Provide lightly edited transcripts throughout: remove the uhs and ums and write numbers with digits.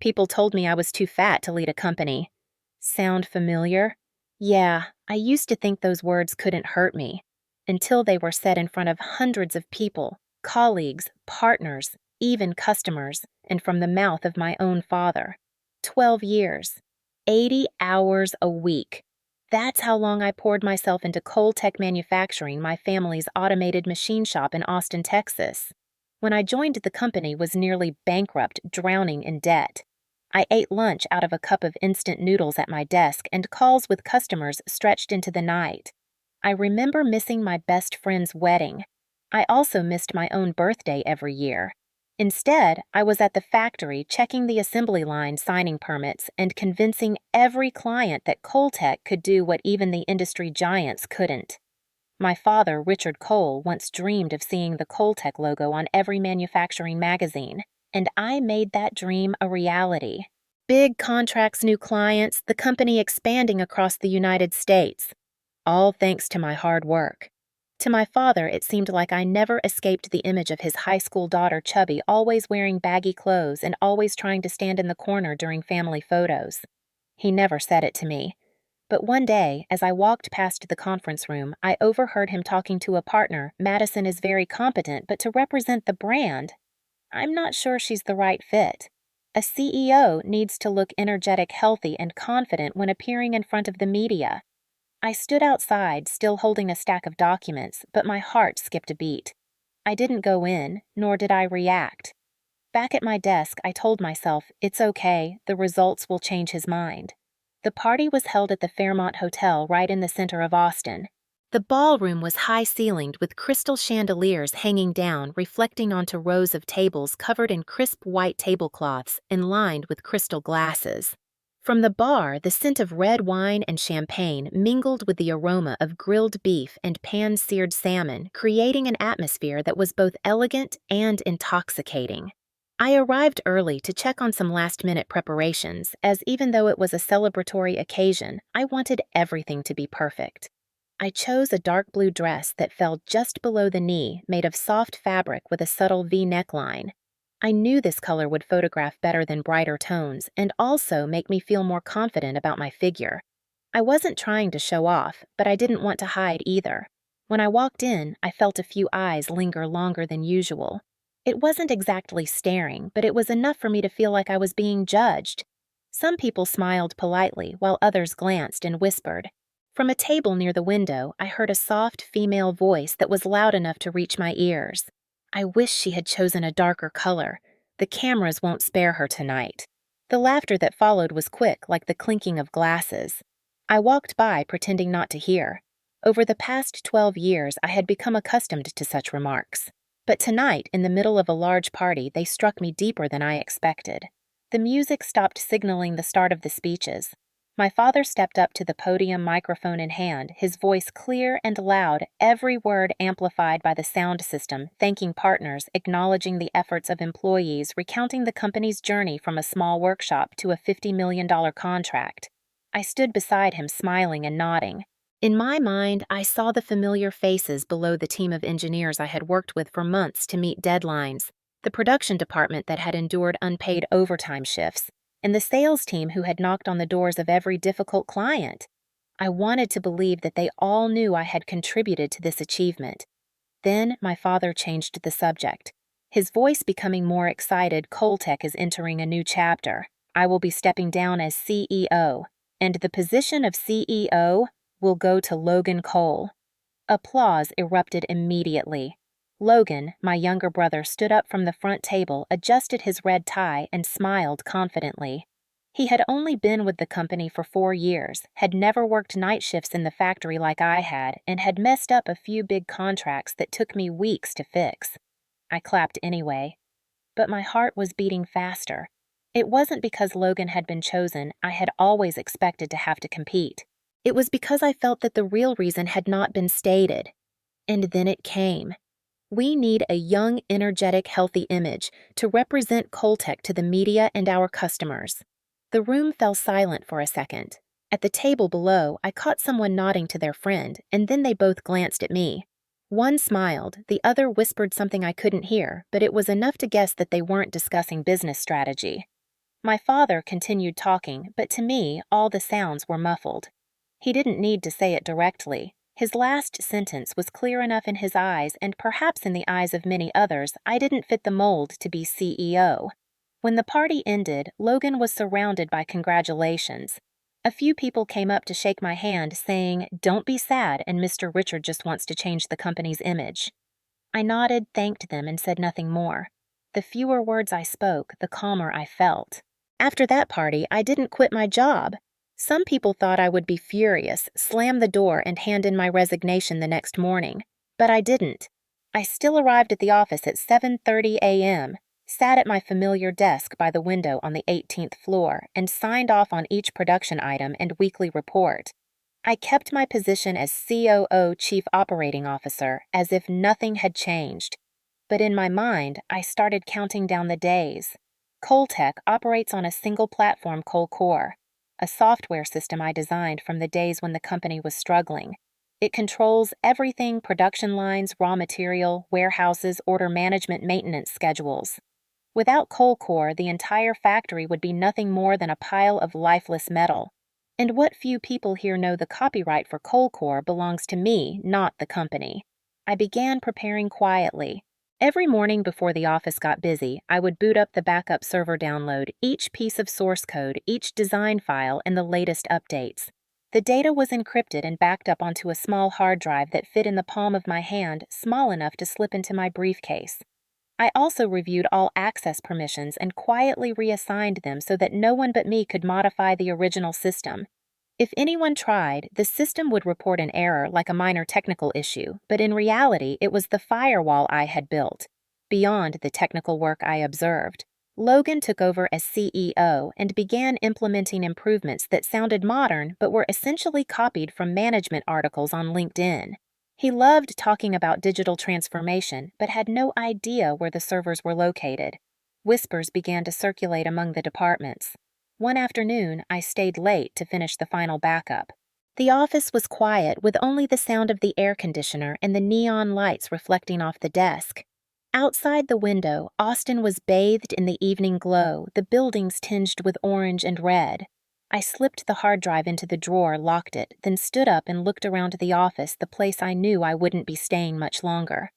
People told me I was too fat to lead a company. Sound familiar? Yeah, I used to think those words couldn't hurt me, until they were said in front of hundreds of people, colleagues, partners, even customers, and from the mouth of my own father. 12 years. 80 hours a week. That's how long I poured myself into ColeTech Manufacturing, my family's automated machine shop in Austin, Texas. When I joined, the company was nearly bankrupt, drowning in debt. I ate lunch out of a cup of instant noodles at my desk, and calls with customers stretched into the night. I remember missing my best friend's wedding. I also missed my own birthday every year. Instead, I was at the factory checking the assembly line, signing permits, and convincing every client that ColeTech could do what even the industry giants couldn't. My father, Richard Cole, once dreamed of seeing the ColeTech logo on every manufacturing magazine, and I made that dream a reality. Big contracts, new clients, the company expanding across the United States. All thanks to my hard work. To my father, it seemed like I never escaped the image of his high school daughter, Chubby, always wearing baggy clothes and always trying to stand in the corner during family photos. He never said it to me. But one day, as I walked past the conference room, I overheard him talking to a partner. Madison is very competent, but to represent the brand, I'm not sure she's the right fit. A CEO needs to look energetic, healthy, and confident when appearing in front of the media. I stood outside, still holding a stack of documents, but my heart skipped a beat. I didn't go in, nor did I react. Back at my desk, I told myself, it's okay, the results will change his mind. The party was held at the Fairmont Hotel right in the center of Austin. The ballroom was high-ceilinged with crystal chandeliers hanging down, reflecting onto rows of tables covered in crisp white tablecloths and lined with crystal glasses. From the bar, the scent of red wine and champagne mingled with the aroma of grilled beef and pan-seared salmon, creating an atmosphere that was both elegant and intoxicating. I arrived early to check on some last-minute preparations, as even though it was a celebratory occasion, I wanted everything to be perfect. I chose a dark blue dress that fell just below the knee, made of soft fabric with a subtle V neckline. I knew this color would photograph better than brighter tones and also make me feel more confident about my figure. I wasn't trying to show off, but I didn't want to hide either. When I walked in, I felt a few eyes linger longer than usual. It wasn't exactly staring, but it was enough for me to feel like I was being judged. Some people smiled politely, while others glanced and whispered. From a table near the window, I heard a soft female voice that was loud enough to reach my ears. I wish she had chosen a darker color. The cameras won't spare her tonight. The laughter that followed was quick, like the clinking of glasses. I walked by, pretending not to hear. Over the past 12 years, I had become accustomed to such remarks. But tonight, in the middle of a large party, they struck me deeper than I expected. The music stopped signaling the start of the speeches. My father stepped up to the podium, microphone in hand, his voice clear and loud, every word amplified by the sound system, thanking partners, acknowledging the efforts of employees, recounting the company's journey from a small workshop to a $50 million contract. I stood beside him, smiling and nodding. In my mind, I saw the familiar faces below the team of engineers I had worked with for months to meet deadlines, the production department that had endured unpaid overtime shifts, and the sales team who had knocked on the doors of every difficult client. I wanted to believe that they all knew I had contributed to this achievement. Then my father changed the subject. His voice becoming more excited. ColeTech is entering a new chapter. I will be stepping down as CEO, and the position of CEO will go to Logan Cole. Applause erupted immediately. Logan, my younger brother, stood up from the front table, adjusted his red tie, and smiled confidently. He had only been with the company for 4 years, had never worked night shifts in the factory like I had, and had messed up a few big contracts that took me weeks to fix. I clapped anyway. But my heart was beating faster. It wasn't because Logan had been chosen. I had always expected to have to compete. It was because I felt that the real reason had not been stated. And then it came. We need a young, energetic, healthy image to represent ColeTech to the media and our customers. The room fell silent for a second. At the table below, I caught someone nodding to their friend, and then they both glanced at me. One smiled, the other whispered something I couldn't hear, but it was enough to guess that they weren't discussing business strategy. My father continued talking, but to me, all the sounds were muffled. He didn't need to say it directly. His last sentence was clear enough in his eyes, and perhaps in the eyes of many others, I didn't fit the mold to be CEO. When the party ended, Logan was surrounded by congratulations. A few people came up to shake my hand, saying, "Don't be sad, and Mr. Richard just wants to change the company's image." I nodded, thanked them, and said nothing more. The fewer words I spoke, the calmer I felt. After that party, I didn't quit my job. Some people thought I would be furious, slam the door, and hand in my resignation the next morning. But I didn't. I still arrived at the office at 7:30 a.m., sat at my familiar desk by the window on the 18th floor, and signed off on each production item and weekly report. I kept my position as COO Chief Operating Officer as if nothing had changed. But in my mind, I started counting down the days. ColeTech operates on a single platform, ColeCore, a software system I designed from the days when the company was struggling. It controls everything: production lines, raw material, warehouses, order management, maintenance schedules. Without ColeCore, the entire factory would be nothing more than a pile of lifeless metal. And what few people here know, the copyright for ColeCore belongs to me, not the company. I began preparing quietly. Every morning before the office got busy, I would boot up the backup server, download each piece of source code, each design file, and the latest updates. The data was encrypted and backed up onto a small hard drive that fit in the palm of my hand, small enough to slip into my briefcase. I also reviewed all access permissions and quietly reassigned them so that no one but me could modify the original system. If anyone tried, the system would report an error like a minor technical issue, but in reality, it was the firewall I had built. Beyond the technical work I observed, Logan took over as CEO and began implementing improvements that sounded modern but were essentially copied from management articles on LinkedIn. He loved talking about digital transformation, but had no idea where the servers were located. Whispers began to circulate among the departments. One afternoon, I stayed late to finish the final backup. The office was quiet, with only the sound of the air conditioner and the neon lights reflecting off the desk. Outside the window, Austin was bathed in the evening glow, the buildings tinged with orange and red. I slipped the hard drive into the drawer, locked it, then stood up and looked around the office, the place I knew I wouldn't be staying much longer.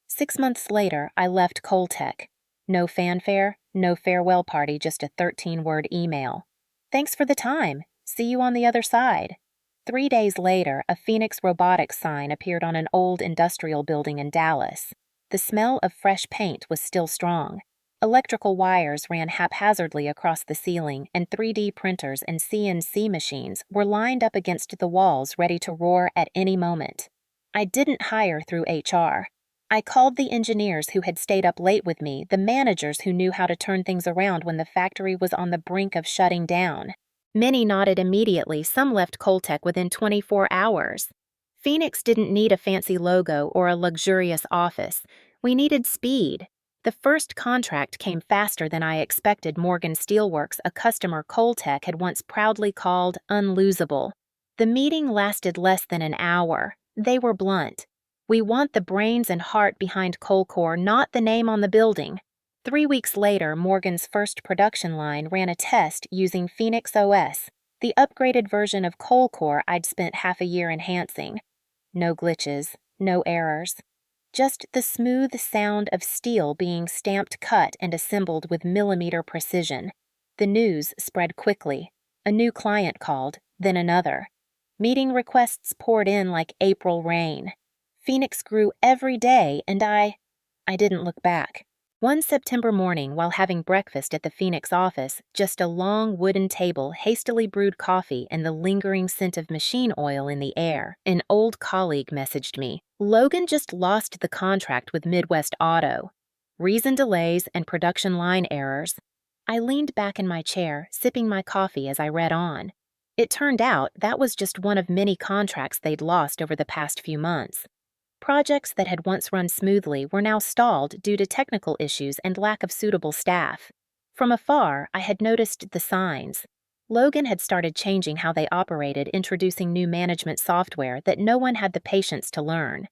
6 months later, I left ColeTech. No fanfare, no farewell party, just a 13-word email. "Thanks for the time. See you on the other side." 3 days later, a Phoenix Robotics sign appeared on an old industrial building in Dallas. The smell of fresh paint was still strong. Electrical wires ran haphazardly across the ceiling, and 3D printers and CNC machines were lined up against the walls, ready to roar at any moment. I didn't hire through HR. I called the engineers who had stayed up late with me, the managers who knew how to turn things around when the factory was on the brink of shutting down. Many nodded immediately, some left ColeTech within 24 hours. Phoenix didn't need a fancy logo or a luxurious office. We needed speed. The first contract came faster than I expected. Morgan Steelworks, a customer ColeTech had once proudly called unlosable. The meeting lasted less than an hour. They were blunt. "We want the brains and heart behind ColeCore, not the name on the building." 3 weeks later, Morgan's first production line ran a test using Phoenix OS, the upgraded version of ColeCore I'd spent half a year enhancing. No glitches, no errors. Just the smooth sound of steel being stamped, cut, and assembled with millimeter precision. The news spread quickly. A new client called, then another. Meeting requests poured in like April rain. Phoenix grew every day, and I didn't look back. One September morning, while having breakfast at the Phoenix office, just a long wooden table, hastily brewed coffee, and the lingering scent of machine oil in the air, an old colleague messaged me. "Logan just lost the contract with Midwest Auto. Reason: delays and production line errors." I leaned back in my chair, sipping my coffee as I read on. It turned out that was just one of many contracts they'd lost over the past few months. Projects that had once run smoothly were now stalled due to technical issues and lack of suitable staff. From afar, I had noticed the signs. Logan had started changing how they operated, introducing new management software that no one had the patience to learn.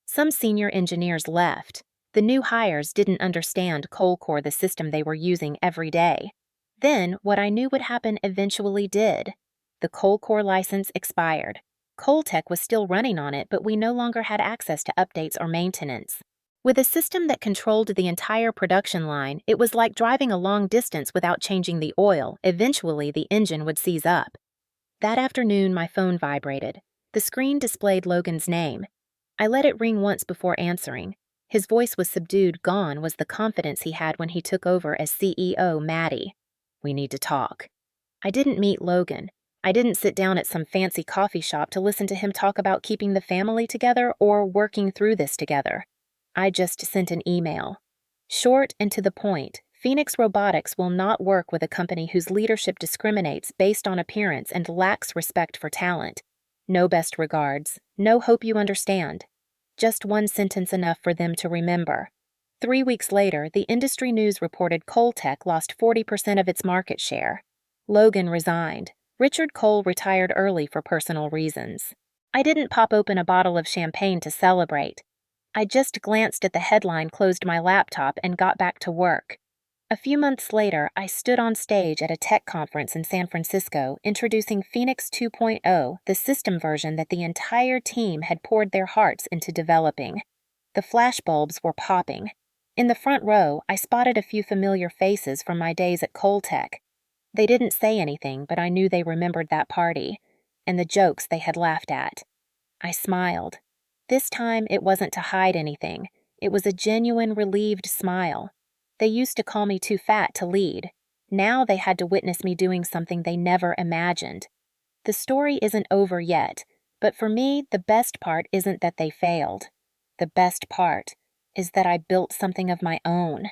Some senior engineers left. The new hires didn't understand ColeCore, the system they were using every day. Then, what I knew would happen eventually did. The ColeCore license expired. ColeTech was still running on it, but we no longer had access to updates or maintenance. With a system that controlled the entire production line, it was like driving a long distance without changing the oil. Eventually, the engine would seize up. That afternoon, my phone vibrated. The screen displayed Logan's name. I let it ring once before answering. His voice was subdued. Gone was the confidence he had when he took over as CEO. Maddie, we need to talk. I didn't meet Logan. I didn't sit down at some fancy coffee shop to listen to him talk about keeping the family together or working through this together. I just sent an email. Short and to the point, Phoenix Robotics will not work with a company whose leadership discriminates based on appearance and lacks respect for talent. No best regards. No hope you understand. Just one sentence enough for them to remember. 3 weeks later, the industry news reported ColeTech lost 40% of its market share. Logan resigned. Richard Cole retired early for personal reasons. I didn't pop open a bottle of champagne to celebrate. I just glanced at the headline, closed my laptop, and got back to work. A few months later, I stood on stage at a tech conference in San Francisco introducing Phoenix 2.0, the system version that the entire team had poured their hearts into developing. The flashbulbs were popping. In the front row, I spotted a few familiar faces from my days at ColeTech. They didn't say anything, but I knew they remembered that party and the jokes they had laughed at. I smiled. This time, it wasn't to hide anything. It was a genuine, relieved smile. They used to call me too fat to lead. Now they had to witness me doing something they never imagined. The story isn't over yet, but for me, the best part isn't that they failed. The best part is that I built something of my own.